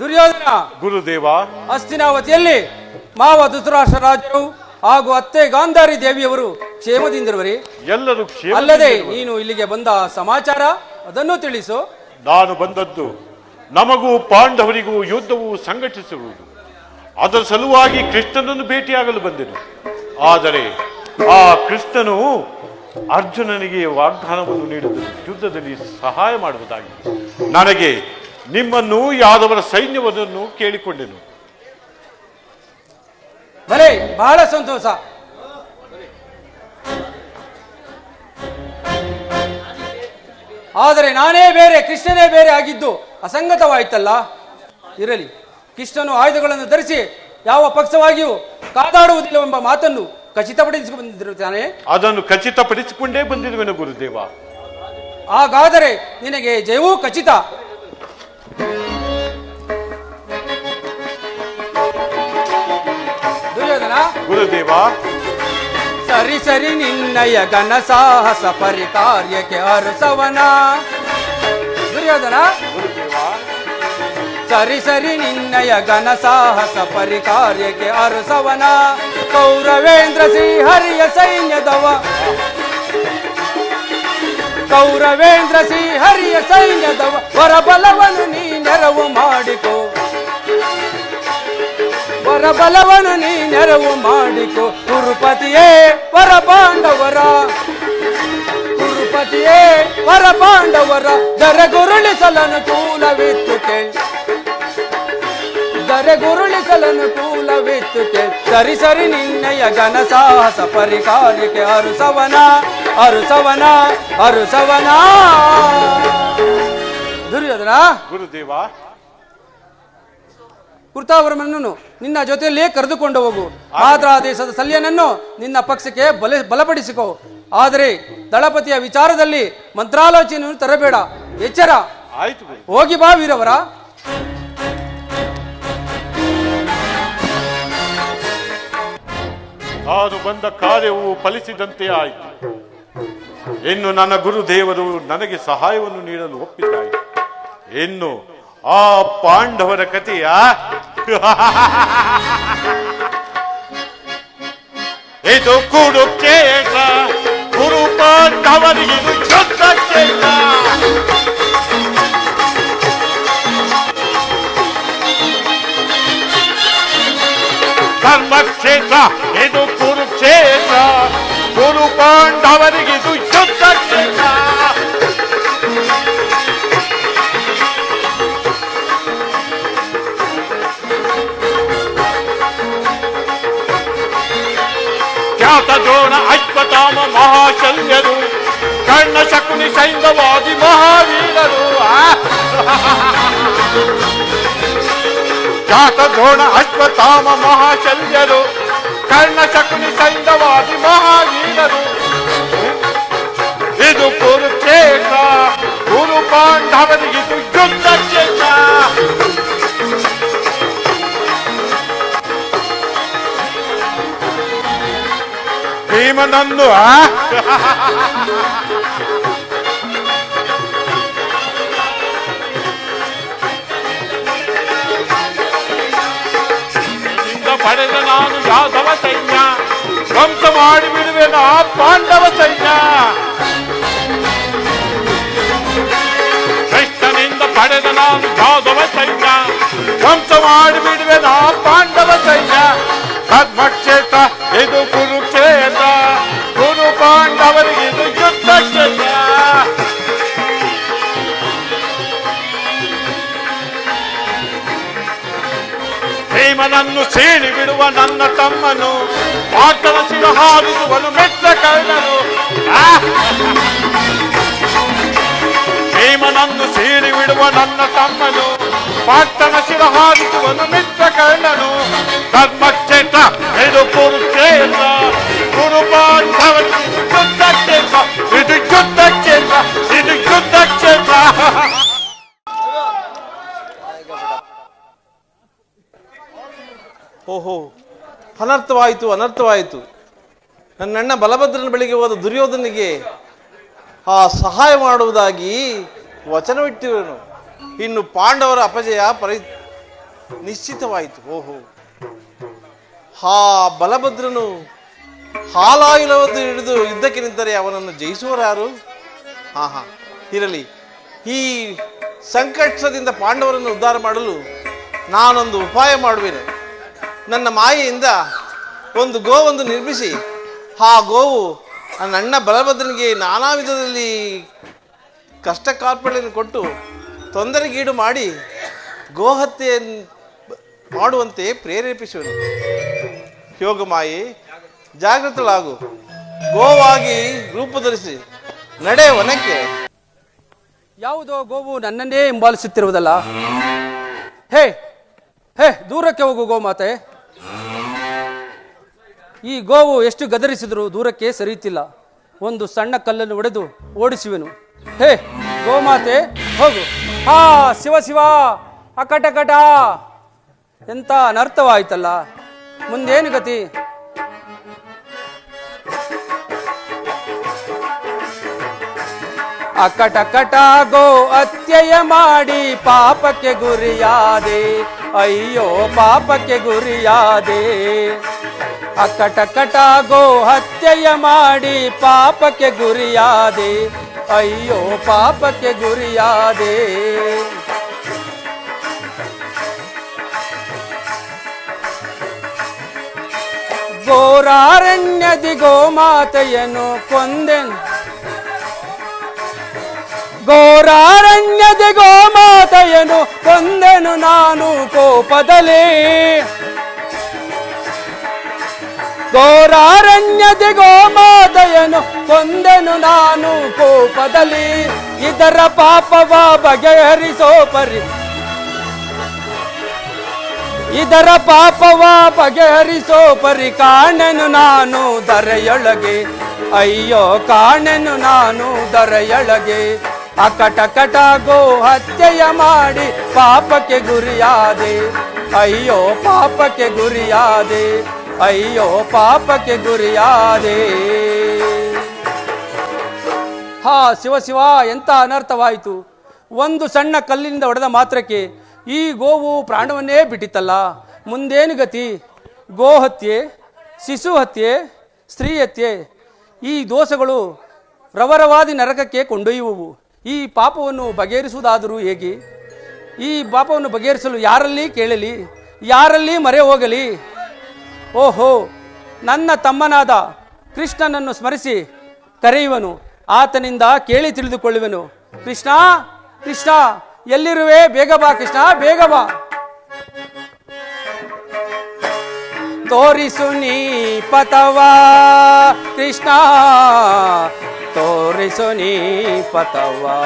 D: ದುರ್ಯೋಧನ,
E: ಗುರುದೇವ,
D: ಹಸ್ತಿನಾವತಿಯಲ್ಲಿ ಮಾವ ಧೃತರಾಷ್ಟ್ರ ರಾಜರು ಹಾಗೂ ಅತ್ತೆ ಗಾಂಧಾರಿ ದೇವಿಯವರು ಕ್ಷೇಮದಿಂದಿರುವರೆ?
E: ಎಲ್ಲರೂ ಕ್ಷೇಮ.
D: ಅಲ್ಲದೆ ನೀನು ಇಲ್ಲಿಗೆ ಬಂದ ಸಮಾಚಾರ ಅದನ್ನು ತಿಳಿಸು.
E: ನಾನು ಬಂದದ್ದು ನಮಗೂ ಪಾಂಡವರಿಗೂ ಯುದ್ಧವು ಸಂಘಟಿಸುವುದು. ಅದರ ಸಲುವಾಗಿ ಕೃಷ್ಣನನ್ನು ಭೇಟಿಯಾಗಲು ಬಂದೆನು. ಆದರೆ ಆ ಕೃಷ್ಣನು ಅರ್ಜುನನಿಗೆ ವಾಗ್ದಾನವನ್ನು ನೀಡಿದನು, ಯುದ್ಧದಲ್ಲಿ ಸಹಾಯ ಮಾಡುವುದಾಗಿ. ನನಗೆ ನಿಮ್ಮನ್ನು ಯಾದವರ ಸೈನ್ಯವನ್ನು ಕೇಳಿಕೊಂಡೆನು.
D: ಭಲೆ, ಬಹಳ ಸಂತೋಷ. ಆದರೆ ನಾನೇ ಬೇರೆ, ಕೃಷ್ಣನೇ ಬೇರೆ ಆಗಿದ್ದು ಅಸಂಗತವಾಯಿತಲ್ಲ. ಇರಲಿ, ಕೃಷ್ಣನು ಆಯುಧಗಳನ್ನು ಧರಿಸಿ ಯಾವ ಪಕ್ಷವಾಗಿಯೂ ಕಾದಾಡುವುದಿಲ್ಲವೆಂಬ ಮಾತನ್ನು ಖಚಿತಪಡಿಸಿಕೊಂಡಿರುತ್ತಾನೆ.
E: ಅದನ್ನು ಖಚಿತಪಡಿಸಿಕೊಂಡೇ ಬಂದಿರುವೆನು ಗುರುದೇವ.
D: ಹಾಗಾದರೆ ನಿನಗೆ ಜಯವೂ ಖಚಿತ. ದುರ್ಯೋಧನ,
E: ಗುರುದೇವ,
D: ಸರಿ ಸರಿ ನಿನ್ನಯ ಘನ ಸಾಹಸ ಪರಿಕಾರ್ಯಕ್ಕೆ ಅರಸವನ. ದುರ್ಯೋಧನ,
E: ಗುರುದೇವ,
D: ಸರಿ ಸರಿ ನಿನ್ನಯ ಘನ ಸಾಹಸ ಪರಿಕಾರ್ಯಕ್ಕೆ ಅರಸವನ. ಕೌರವೇಂದ್ರ ಶ್ರೀಹರಿಯ ಸೈನ್ಯದವ, ಕೌರವೇಂದ್ರ ಶ್ರೀಹರಿಯ ಸೈನ್ಯದವ ವರಬಲವನು ನೀ ನೆರವು ಮಾಡಿಕೋ, ವರಬಲವನು ನೀ ನೆರವು ಮಾಡಿಕೋ. ಕುರುಪತಿಯೇ ವರ ಪಾಂಡವರ, ಕುರುಪತಿಯೇ ವರ ಪಾಂಡವರ ದರೆಗುರುಳಿಸಲನು ಕೂಲವಿತ್ತು ಕೇಳ್, ದರೆಗುರುಳಿಸಲನು ಕೂಲವಿತ್ತು ಕೇಳ್. ಸರಿ ಸರಿ ನಿನ್ನಯ ಘನ ಸಾಹಸ ಪರಿಕಾರ್ಯಕ್ಕೆ ಅರುಸವನ, ಅರುಸವನ, ಅರುಸವನ. ದುರ್ಯೋಧನ,
E: ಗುರುದೇವ,
D: ಕೃತಾವರ್ಮನನ್ನು ನಿನ್ನ ಜೊತೆಯಲ್ಲೇ ಕರೆದುಕೊಂಡು ಹೋಗು. ಆದ್ರ ದೇಶದ ಶಲ್ಯನನ್ನು ನಿನ್ನ ಪಕ್ಷಕ್ಕೆ ಬಲಪಡಿಸಿಕೋ. ಆದರೆ ದಳಪತಿಯ ವಿಚಾರದಲ್ಲಿ ಮಂತ್ರಾಲೋಚನೆಯನ್ನು ತರಬೇಡ, ಎಚ್ಚರ.
E: ಆಯ್ತು.
D: ಹೋಗಿ ಬಾ ವೀರವರ.
E: ನಾನು ಬಂದ ಕಾರ್ಯವು ಫಲಿಸಿದಂತೆ ಆಯಿತು. ಇನ್ನು ನನ್ನ ಗುರುದೇವರು ನನಗೆ ಸಹಾಯವನ್ನು ನೀಡಲು ಒಪ್ಪಿದ್ದಾಯಿತು. ಇನ್ನು ಆ ಪಾಂಡವರ ಕಥೆಯ ಇದು ಕುರುಕ್ಷೇತ್ರ, ಗುರು ಪಾಂಡವರಿಗಿದು ಯುದ್ಧ ಕ್ಷೇತ್ರ. ಧರ್ಮಕ್ಷೇತ್ರ ಇದು ಕುರುಕ್ಷೇತ್ರ, ಗುರು ಪಾಂಡವರಿಗಿದು ಯುದ್ಧ ಕ್ಷೇತ್ರ. ಖ್ಯಾತ ದ್ರೋಣ ಅಶ್ವತ್ಥಾಮ ಮಹಾಶಲ್ಯರು, ಕರ್ಣ ಶಕುನಿ ಸೈಂಧವಾದಿ ಮಹಾವೀರರು. ಖ್ಯಾತ ದ್ರೋಣ ಅಶ್ವತ್ಥಾಮ ಮಹಾಶಲ್ಯರು, ಕರ್ಣ ಶಕುನಿ ಸೈಂಧವಾದಿ ಮಹಾವೀರರು. ಇದು ಕುರುಕ್ಷೇತ್ರ, ಗುರು ಪಾಂಡವರಿಗಿದು ಯುದ್ಧ ಕ್ಷೇತ್ರ. ಭೀಮನನ್ನು ಪಡೆದ ನಾನು ಯಾದವ ಸೈನ್ಯ, ಧ್ವಂಸ ಮಾಡಿ ಬಿಡುವೆನು ಆ ಪಾಂಡವ ಸೈನ್ಯ. ಕೃಷ್ಣನಿಂದ ಪಡೆದ ನಾನು ಯಾದವ ಸೈನ್ಯ, ಧ್ವಂಸ ಮಾಡಿ ಬಿಡುವೆನು ಆ ಪಾಂಡವ ಸೈನ್ಯ. ಧರ್ಮಕ್ಷೇತ್ರ ಇದು ಕುರುಕ್ಷೇತ್ರ, ಗುರು ಪಾಂಡವರಿಗೆ ಇದು ಯುದ್ಧ ಕ್ಷೇತ್ರ. ಭೀಮನನ್ನು ಸೀಳಿ ಬಿಡುವ ನನ್ನ ತಮ್ಮನು ಆತನ ಶಿರ ಹಾರಿಸುವನು ಮೆಚ್ಚ ಕಳ್ಳನು. ಭೀಮನನ್ನು ಸೀಳಿ ಬಿಡುವ ನನ್ನ ತಮ್ಮನು ಪಾರ್ಥನ ಶಿರ ಹಾರಿಸುವನು ಮಿತ್ರ ಕಳ್ಳನು. ಧರ್ಮಕ್ಷೇತ್ರ ಇದು ಕುರುಕ್ಷೇತ್ರ, ಕುರುಪಾಂಡವರಿಗೆ ಯುದ್ಧ ಕ್ಷೇತ್ರ, ಇದು ಯುದ್ಧ ಕ್ಷೇತ್ರ, ಇದು ಯುದ್ಧ ಕ್ಷೇತ್ರ.
B: ಓಹೋ, ಅನರ್ಥವಾಯಿತು, ಅನರ್ಥವಾಯಿತು. ನನ್ನಣ್ಣ ಬಲಭದ್ರನ ಬಳಿಗೆ ಹೋದ ದುರ್ಯೋಧನಿಗೆ ಆ ಸಹಾಯ ಮಾಡುವುದಾಗಿ ವಚನವಿಟ್ಟಿರುವನು. ಇನ್ನು ಪಾಂಡವರ ಅಪಜಯ ನಿಶ್ಚಿತವಾಯಿತು. ಓಹೋ, ಆ ಬಲಭದ್ರನು ಹಾಲಾಯುಧವನ್ನು ಹಿಡಿದು ಯುದ್ಧಕ್ಕೆ ನಿಂತರೆ ಅವನನ್ನು ಜಯಿಸುವರಾರು? ಹಾ ಇರಲಿ. ಈ ಸಂಕಷ್ಟದಿಂದ ಪಾಂಡವರನ್ನು ಉದ್ಧಾರ ಮಾಡಲು ನಾನೊಂದು ಉಪಾಯ ಮಾಡುವೆನು. ನನ್ನ ಮಾಯೆಯಿಂದ ಒಂದು ಗೋವನ್ನು ನಿರ್ಮಿಸಿ ಆ ಗೋವು ನನ್ನ ಅಣ್ಣ ಬಲಭದ್ರನಿಗೆ ನಾನಾ ವಿಧದಲ್ಲಿ ಕಷ್ಟ ಕಾರ್ಪಣ್ಯವನ್ನು ಕೊಟ್ಟು ತೊಂದರೆಗೀಡು ಮಾಡಿ ಗೋಹತ್ಯೆ ಮಾಡುವಂತೆ ಪ್ರೇರೇಪಿಸುವನು. ಯೋಗಮಾಯೆ, ಜಾಗೃತಳಾಗು. ಗೋವಾಗಿ ರೂಪ ಧರಿಸಿ ನಡೆ ವನಕ್ಕೆ.
D: ಯಾವುದೋ ಗೋವು ನನ್ನನ್ನೇ ಹಿಂಬಾಲಿಸುತ್ತಿರುವುದಲ್ಲ. ಹೇ ಹೇ, ದೂರಕ್ಕೆ ಹೋಗು ಗೋಮಾತೆ. ಈ ಗೋವು ಎಷ್ಟು ಗದರಿಸಿದರೂ ದೂರಕ್ಕೆ ಸರಿಯುತ್ತಿಲ್ಲ. ಒಂದು ಸಣ್ಣ ಕಲ್ಲನ್ನು ಒಡೆದು ಓಡಿಸುವೆನು. ಹೇ ಗೋಮಾತೆ, ಹೋಗು. ಹಾ ಶಿವ ಶಿವ, ಅಕಟಕಟ. ಎಂತ ಅನರ್ಥವಾಯ್ತಲ್ಲ, ಮುಂದೇನು ಗತಿ? ಅಕಟಕಟ ಗೋ ಅತ್ಯಯ ಮಾಡಿ ಪಾಪಕ್ಕೆ ಗುರಿಯಾದೆ, ಅಯ್ಯೋ ಪಾಪಕ್ಕೆ ಗುರಿಯಾದೆ. ಅಕಟಕಟ ಗೋ ಹತ್ಯೆಯ ಮಾಡಿ ಪಾಪಕ್ಕೆ ಗುರಿಯಾದೆ, ಅಯ್ಯೋ ಪಾಪಕ್ಕೆ ಗುರಿಯಾದೆ. ಘೋರಾರಣ್ಯದಿ ಗೋಮಾತೆಯನ್ನು ಕೊಂದೆನು, ಘೋರಾರಣ್ಯದಿ ಗೋಮಾತೆಯನ್ನು ಕೊಂದೆನು ನಾನು ಕೋಪದಲ್ಲಿ. ಘೋರಾರಣ್ಯದಿ ಗೋಮಾತೆಯನ್ನು ಕೊಂದೆನು ನಾನು ಕೋಪದಲ್ಲಿ. ಇದರ ಪಾಪವ ಬಗೆಹರಿಸೋ ಪರಿ, ಇದರ ಪಾಪವ ಬಗೆಹರಿಸೋ ಪರಿ ಕಾಣೆನು ನಾನು ದರೆಯೊಳಗೆ, ಅಯ್ಯೋ ಕಾಣೆನು ನಾನು ದರೆಯೊಳಗೆ. ಅಕಟಕಟ ಗೋ ಹತ್ಯೆಯ ಮಾಡಿ ಪಾಪಕ್ಕೆ ಗುರಿಯಾದೆ, ಅಯ್ಯೋ ಪಾಪಕ್ಕೆ ಗುರಿಯಾದೆ, ಅಯ್ಯೋ ಪಾಪಕ್ಕೆ ಗುರಿಯಾದೆ. ಹಾ ಶಿವ ಶಿವ, ಎಂತ ಅನರ್ಥವಾಯಿತು. ಒಂದು ಸಣ್ಣ ಕಲ್ಲಿನಿಂದ ಹೊಡೆದ ಮಾತ್ರಕ್ಕೆ ಈ ಗೋವು ಪ್ರಾಣವನ್ನೇ ಬಿಟ್ಟಿತ್ತಲ್ಲ. ಮುಂದೇನು ಗತಿ? ಗೋಹತ್ಯೆ, ಶಿಶು ಹತ್ಯೆ, ಸ್ತ್ರೀ ಹತ್ಯೆ, ಈ ದೋಷಗಳು ರವರವಾದಿ ನರಕಕ್ಕೆ ಕೊಂಡೊಯ್ಯುವವು. ಈ ಪಾಪವನ್ನು ಬಗೆಹರಿಸುವುದಾದರೂ ಹೇಗೆ? ಈ ಪಾಪವನ್ನು ಬಗೆಹರಿಸಲು ಯಾರಲ್ಲಿ ಕೇಳಲಿ, ಯಾರಲ್ಲಿ ಮೊರೆ ಹೋಗಲಿ? ಓಹೋ, ನನ್ನ ತಮ್ಮನಾದ ಕೃಷ್ಣನನ್ನು ಸ್ಮರಿಸಿ ಕರೆಯುವನು, ಆತನಿಂದ ಕೇಳಿ ತಿಳಿದುಕೊಳ್ಳುವೆನು. ಕೃಷ್ಣ ಕೃಷ್ಣ, ಎಲ್ಲಿರುವೆ? ಬೇಗ ಬಾ ಕೃಷ್ಣ, ಬೇಗ ಬಾ. ತೋರಿಸು ನೀ ಪತವಾ ಕೃಷ್ಣ, ತೋರಿಸು ನೀ ಪತವಾ,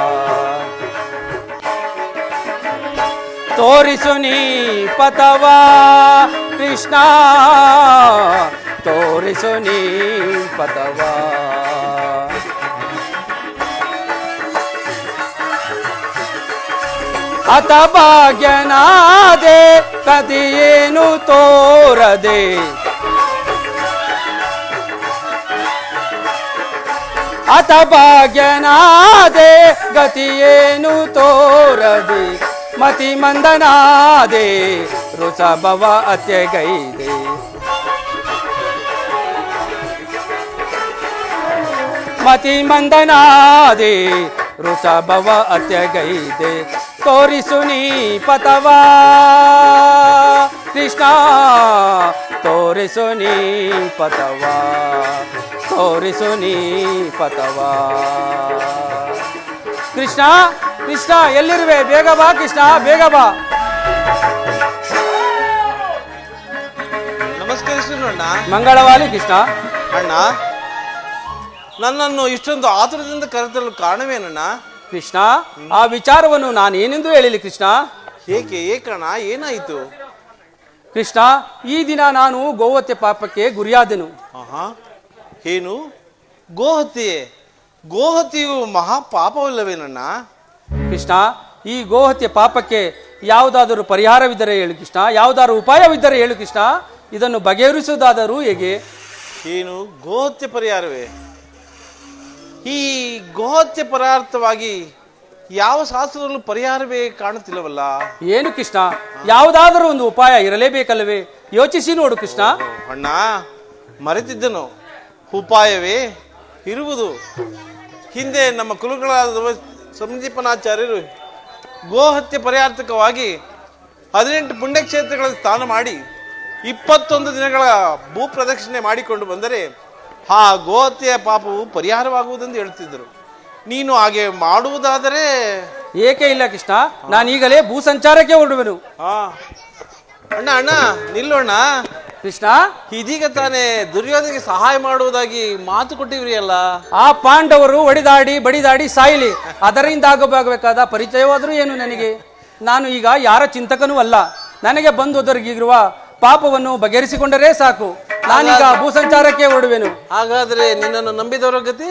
D: ತೋರಿಸು ನೀ ಪತವಾ ಕೃಷ್ಣ, ತೋರಿಸು ನೀ ಪತವಾ. ಅತ ಭಾಗ್ಯನಾದೆ ಕದಿಯೇನು ತೋರದೆ, ಅತ ಭಾಗ್ಯನಾದೆ ಗತಿಯೇನು ತೋರದೆ. ಮತಿ ಮಂದನಾದೆ ಋಷಭವ ಅತ್ಯಗೈದೆ, ಮತಿ ಮಂದನಾದೆ ಋಷಭವ ಅತ್ಯಗೈದೆ. ತೋರಿಸು ನೀ ಪತವಾ ಕೃಷ್ಣ, ತೋರಿಸು ನೀ ಪತವಾ, ತೋರಿಸು ನೀ ಪತವಾ. ಕೃಷ್ಣ ಕೃಷ್ಣ, ಎಲ್ಲಿರುವೆ? ಬೇಗ ಬಾ ಕೃಷ್ಣ, ಬೇಗ ಬಾ.
B: ಅಣ್ಣ.
D: ಮಂಗಳವಾಲಿ ಕೃಷ್ಣ.
B: ಅಣ್ಣ, ನನ್ನನ್ನು ಇಷ್ಟೊಂದು ಆತುರದಿಂದ ಕರೆತರಲು ಕಾರಣವೇನಣ್ಣ?
D: ಕೃಷ್ಣ, ಆ ವಿಚಾರವನ್ನು ನಾನೇನೆಂದು ಹೇಳಿಲಿ ಕೃಷ್ಣ.
B: ಏಕಣ್ಣ, ಏನಾಯಿತು?
D: ಕೃಷ್ಣ, ಈ ದಿನ ನಾನು ಗೋಹತ್ಯೆ ಪಾಪಕ್ಕೆ ಗುರಿಯಾದೆನು.
B: ಏನು? ಗೋಹತ್ಯೆಯು ಮಹಾಪಾಪವಲ್ಲವೇನಣ್ಣ?
D: ಕೃಷ್ಣ, ಈ ಗೋಹತ್ಯೆ ಪಾಪಕ್ಕೆ ಯಾವುದಾದರೂ ಪರಿಹಾರವಿದ್ದರೆ ಹೇಳು ಕೃಷ್ಣ, ಯಾವುದಾದರೂ ಉಪಾಯವಿದ್ದರೆ ಹೇಳು ಕೃಷ್ಣ. ಇದನ್ನು ಬಗೆಹರಿಸುವುದಾದರೂ ಹೇಗೆ?
B: ಏನು ಗೋಹತ್ಯೆ ಪರಿಹಾರವೇ? ಈ ಗೋಹತ್ಯೆ ಪರಾರ್ಥವಾಗಿ ಯಾವ ಶಾಸ್ತ್ರದಲ್ಲೂ ಪರಿಹಾರವೇ ಕಾಣುತ್ತಿಲ್ಲವಲ್ಲ.
D: ಏನು ಕೃಷ್ಣ, ಯಾವುದಾದರೂ ಒಂದು ಉಪಾಯ ಇರಲೇಬೇಕಲ್ಲವೇ? ಯೋಚಿಸಿ ನೋಡು ಕೃಷ್ಣ.
B: ಅಣ್ಣ, ಮರೆತಿದ್ದನು. ಉಪಾಯವೇ ಇರುವುದು. ಹಿಂದೆ ನಮ್ಮ ಕುಲಗಳಾದ ಸಂದೀಪನಾಚಾರ್ಯರು ಗೋಹತ್ಯೆ ಪರಿಹಾರ್ಥಕವಾಗಿ 18 ಪುಣ್ಯಕ್ಷೇತ್ರಗಳಲ್ಲಿ ಸ್ನಾನ ಮಾಡಿ 21 ದಿನಗಳ ಭೂ ಪ್ರದಕ್ಷಿಣೆ ಮಾಡಿಕೊಂಡು ಬಂದರೆ ಆ ಗೋಹತ್ಯೆಯ ಪಾಪವು ಪರಿಹಾರವಾಗುವುದೆಂದು ಹೇಳುತ್ತಿದ್ದರು. ನೀನು ಹಾಗೆ ಮಾಡುವುದಾದರೆ?
D: ಏಕೆ ಇಲ್ಲ ಕೃಷ್ಣ, ನಾನೀಗಲೇ ಭೂ ಸಂಚಾರಕ್ಕೆ ಹೊರಡುವೆನು.
B: ಅಣ್ಣ ನಿಲ್ಲೋಣ.
D: ಕೃಷ್ಣ,
B: ಇದೀಗ ತಾನೇ ದುರ್ಯೋಧನಿಗೆ ಸಹಾಯ ಮಾಡುವುದಾಗಿ ಮಾತು ಕೊಟ್ಟಿವ್ರಿ ಅಲ್ಲ.
D: ಆ ಪಾಂಡವರು ಹೊಡೆದಾಡಿ ಬಡಿದಾಡಿ ಸಾಯಲಿ, ಅದರಿಂದ ಆಗಬೇಕಾದ ಪರಿಚಯವಾದರೂ ಏನು ನನಗೆ? ನಾನು ಈಗ ಯಾರ ಚಿಂತಕನೂ ಅಲ್ಲ. ನನಗೆ ಬಂದು ಒದಗಿರುವ ಪಾಪವನ್ನು ಬಗೆಹರಿಸಿಕೊಂಡರೆ ಸಾಕು. ನಾನೀಗ ಭೂ ಸಂಚಾರಕ್ಕೆ ಹೊರಡುವೆನು.
B: ಹಾಗಾದ್ರೆ ನಿನ್ನನ್ನು ನಂಬಿದವರ ಗತಿ?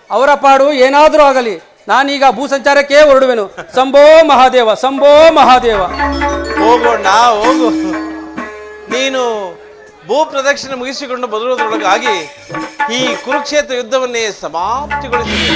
D: ಅವರ ಪಾಡು ಏನಾದರೂ ಆಗಲಿ, ನಾನೀಗ ಭೂ ಸಂಚಾರಕ್ಕೆ ಹೊರಡುವೆನು. ಶಂಭೋ ಮಹಾದೇವ, ಶಂಭೋ ಮಹಾದೇವ.
B: ಹೋಗೋಣ, ಹೋಗು. ನೀನು ಭೂ ಪ್ರದಕ್ಷಿಣೆ ಮುಗಿಸಿಕೊಂಡು ಬರುವುದರೊಳಗಾಗಿ ಈ ಕುರುಕ್ಷೇತ್ರ ಯುದ್ಧವನ್ನೇ ಸಮಾಪ್ತಿಗೊಳಿಸಿದೆ.